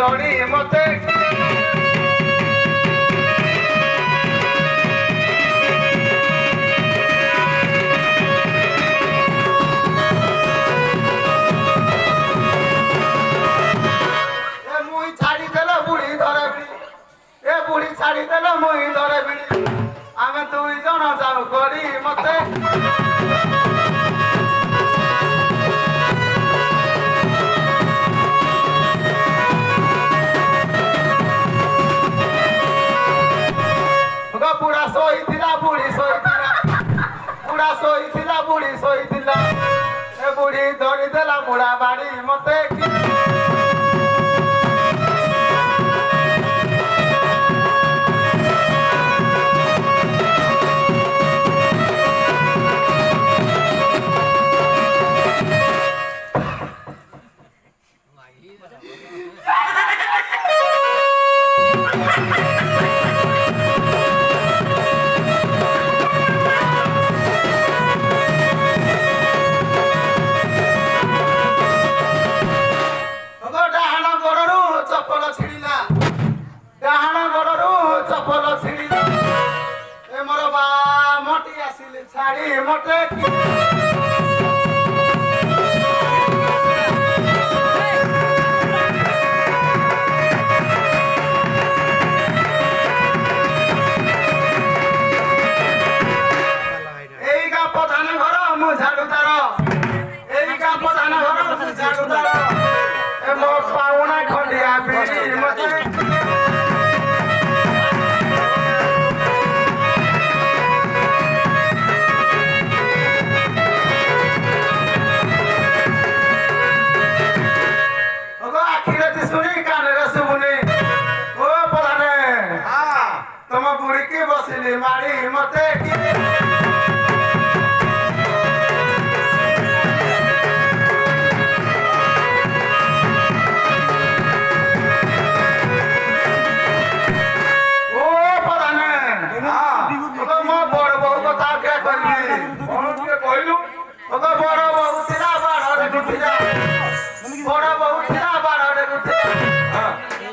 ଚଢି ମତେ ছাড়িদেল মুই ধরে বিড়ি আমি দুই জন যাও করি মতে বুড়া শোইଥିଲା বুড়ি শোইଥିଲା বুড়া শোইଥିଲା বুড়ি শোইଥିଲା এ বুড়ি ধরিদেলা বুড়া বাড়ি মতে ছাড়ি মতে এই গা প্রধান ঘর মু ঝাড়ুদার এই গা প্রধান ঘর মু ঝাড়ুদার এ মো পাউনা খন্ডিয়া বিড়ি মতে বসিলি মারি মতে ও প্রধানে মো বড় বউ কথা কে কইলি কইলু ওকে বড় বউ ଥିଲା বাড়ারে গুঠিলা বড় বউ ଥିଲା বাড়ারে গুঠিলা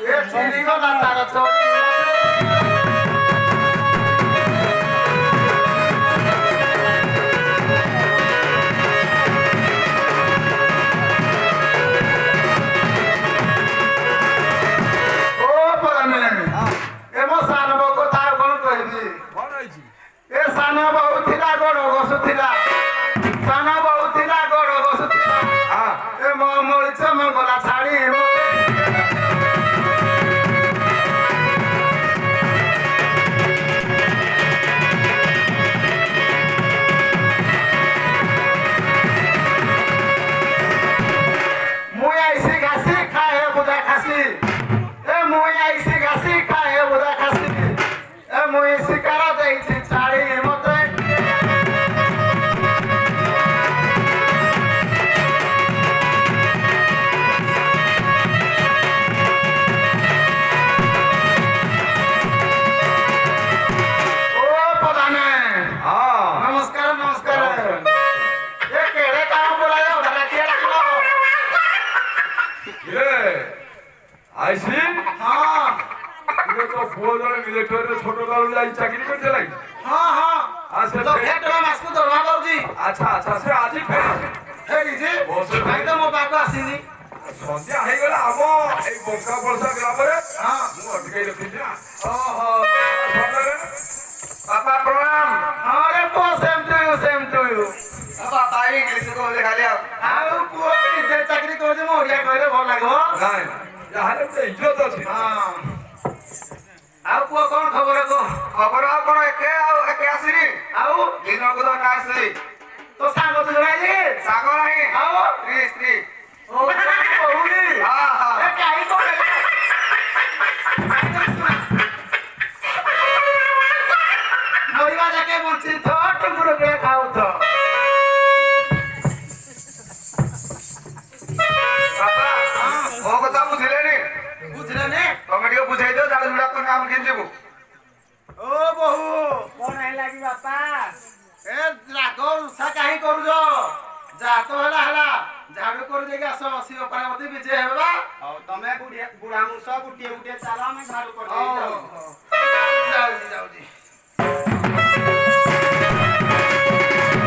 এ চিনি গলা তার চড়ি আইসি হ্যাঁ তুই তো ফৌজদারি মিলিটারি ছোট কাল যাই চাকরি করতে লাগি হ্যাঁ হ্যাঁ আচ্ছা তো ফেটরা মাসকু দরমা দউজি আচ্ছা আচ্ছা সে আজি ফেরিছে বসে ভাই তো মো পাক আসিনি সন্ধ্যা হই গলা আম এই বঙ্কা বলসা গ্রামরে হ্যাঁ মু অটকাই রখিছি ওহো বাবা প্রণাম আরে পো সেম টু ইউ বাবা ইংলিশ কইলে খালি ଆଉ ପୁଅ ଯେ ଚାକିରି କରୁଛି ମୁଁ ଓଡ଼ିଆ କହିଲେ ଭଲ ଲାଗିବ ନାଇଁ ଯାହାହେଲେ ଗୋଟେ ଇଜ୍ଜତ ଅଛି ଆଉ ପୁଅ କଣ ଖବର କହ ଖବର ଆଉ କଣ ଏକେ ଆସିନି ଆଉ ଦିନକୁ ତ ଆସିଲି ତୋ ସାଙ୍ଗ ତୁ ଜଣାଇଲି ସାଙ୍ଗ ନାହିଁ ଆଉ ସ୍ତ୍ରୀ ଓ କହୁନି ହଁ ହଁ କାହିଁ କଣ ମରିବା ଯାକେ ବଞ୍ଚିଥ ଟୁକୁର କେ ଖାଉଥ ତମେ ଟିକେ ବୁଝେଇ ଦିଅ ଜାଳ ଝୁଡା କରି ଆମେ କେମିତି ଯିବୁ ଓ ବୋହୁ କଣ ହେଲା କି ବାପା ଏ ରାଗ ରୁଷା କାହିଁ କରୁଛ ଯାହା ତ ହେଲା ଝାଡୁ କରି ଦେଇକି ଆସ ସିଏ ଅପାରେ ମତେ ବିଜେ ହେବା ଆଉ ତମେ ବୁଢା ଆମକୁ ସବୁ ଗୋଟିଏ ଗୋଟିଏ ଚାଲ ଆମେ ଘରକୁ ପଠେଇ ଯାଉ